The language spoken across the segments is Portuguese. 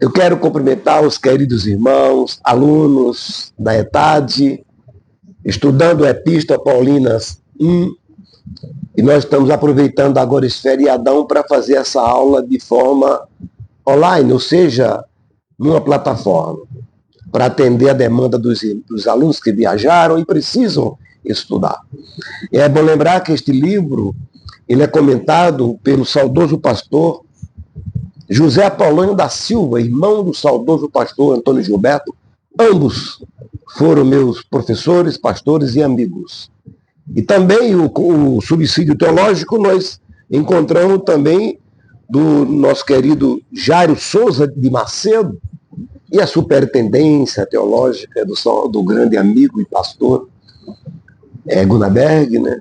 Eu quero cumprimentar os queridos irmãos, alunos da ETAD, estudando a Epístola Paulinas 1, e nós estamos aproveitando agora esse feriadão para fazer essa aula de forma online, ou seja, numa plataforma, para atender a demanda dos alunos que viajaram e precisam estudar. É bom lembrar que este livro ele é comentado pelo saudoso pastor José Apolônio da Silva, irmão do saudoso pastor Antônio Gilberto. Ambos foram meus professores, pastores e amigos. E também o subsídio teológico nós encontramos também do nosso querido Jairo Souza de Macedo e a superintendência teológica do grande amigo e pastor Gunaberg, né?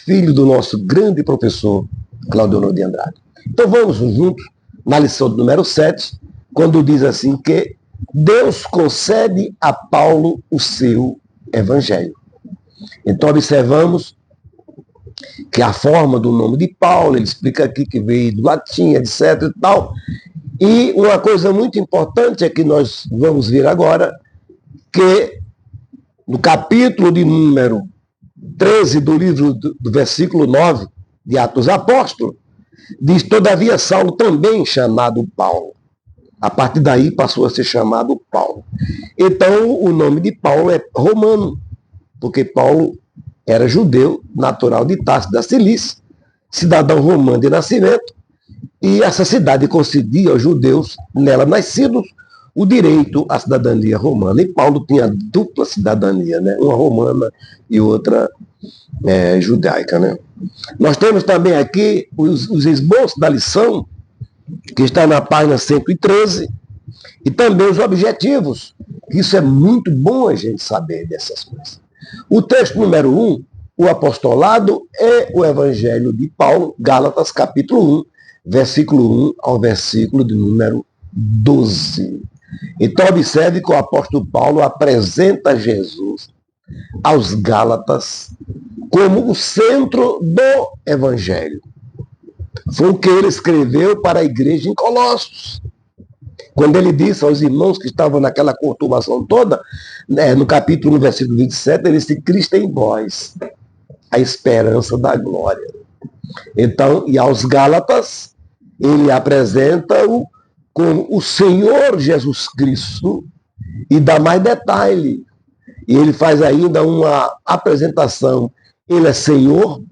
Filho do nosso grande professor Claudionor de Andrade. Então vamos juntos na lição do número 7, quando diz assim que Deus concede a Paulo o seu evangelho. Então observamos que a forma do nome de Paulo, ele explica aqui que veio do latim, etc e tal. E uma coisa muito importante é que nós vamos ver agora que no capítulo de número 13 do livro do versículo 9 de Atos dos Apóstolos, diz, todavia Saulo também chamado Paulo. A partir daí passou a ser chamado Paulo. Então o nome de Paulo é romano, porque Paulo era judeu, natural de Tarso da Cilícia, cidadão romano de nascimento, e essa cidade concedia aos judeus, nela nascidos, o direito à cidadania romana. E Paulo tinha dupla cidadania, né? Uma romana e outra judaica, né? Nós temos também aqui os esboços da lição, que está na página 113, e também os objetivos. Isso é muito bom a gente saber dessas coisas. O texto número 1, o apostolado e o evangelho de Paulo, Gálatas capítulo 1, versículo 1 ao versículo de número 12. Então observe que o apóstolo Paulo apresenta Jesus aos Gálatas como o centro do evangelho. Foi o que ele escreveu para a igreja em Colossos. Quando ele disse aos irmãos que estavam naquela conturbação toda, no capítulo 1, versículo 27, ele disse, Cristo em vós, a esperança da glória. Então, e aos Gálatas, ele apresenta-o como o Senhor Jesus Cristo e dá mais detalhe. E ele faz ainda uma apresentação. Ele é Senhor,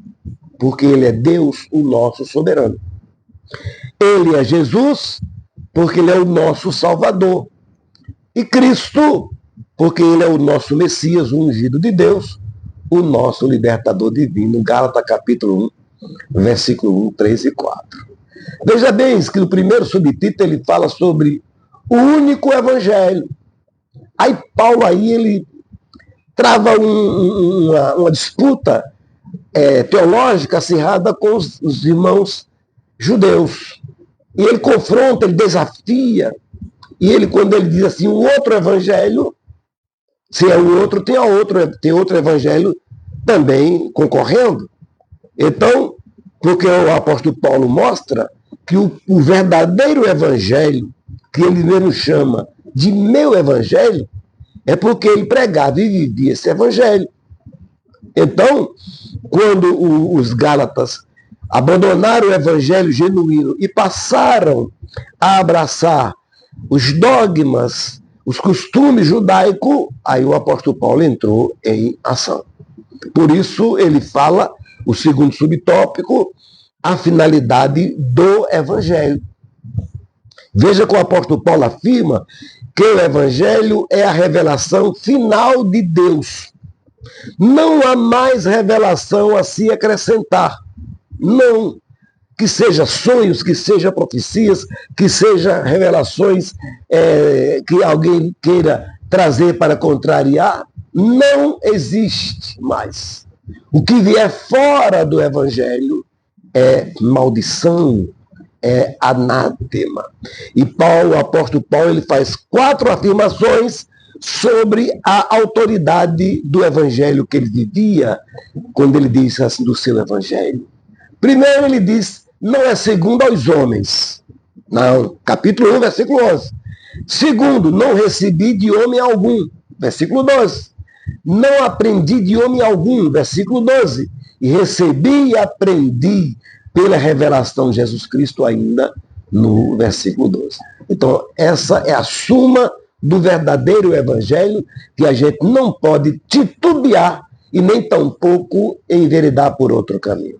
porque ele é Deus, o nosso soberano. Ele é Jesus, porque ele é o nosso Salvador. E Cristo, porque ele é o nosso Messias, o ungido de Deus, o nosso libertador divino. Gálatas capítulo 1, versículo 1, 3 e 4. Veja bem que no primeiro subtítulo ele fala sobre o único evangelho. Aí Paulo ele trava uma disputa teológica acirrada com os irmãos judeus. E ele confronta, ele desafia. E ele, quando ele diz assim, o outro evangelho, se é o outro, tem outro evangelho também concorrendo. Então, porque o apóstolo Paulo mostra que o verdadeiro evangelho, que ele mesmo chama de meu evangelho, é porque ele pregava e vivia esse evangelho. Então, quando os Gálatas abandonaram o evangelho genuíno e passaram a abraçar os dogmas, os costumes judaicos, aí o apóstolo Paulo entrou em ação. Por isso ele fala, o segundo subtópico, a finalidade do evangelho. Veja que o apóstolo Paulo afirma que o evangelho é a revelação final de Deus. Não há mais revelação a se acrescentar. Não. Que seja sonhos, que seja profecias, que seja revelações que alguém queira trazer para contrariar, não existe mais. O que vier fora do evangelho é maldição, é anátema. E Paulo, o apóstolo Paulo, ele faz 4 afirmações sobre a autoridade do evangelho que ele vivia, quando ele diz assim do seu evangelho. Primeiro ele diz, não é segundo aos homens. Não, capítulo 1, versículo 11. Segundo, não recebi de homem algum. Versículo 12. Não aprendi de homem algum. Versículo 12. E recebi e aprendi pela revelação de Jesus Cristo ainda no versículo 12. Então, essa é a suma do verdadeiro evangelho, que a gente não pode titubear e nem tampouco enveredar por outro caminho.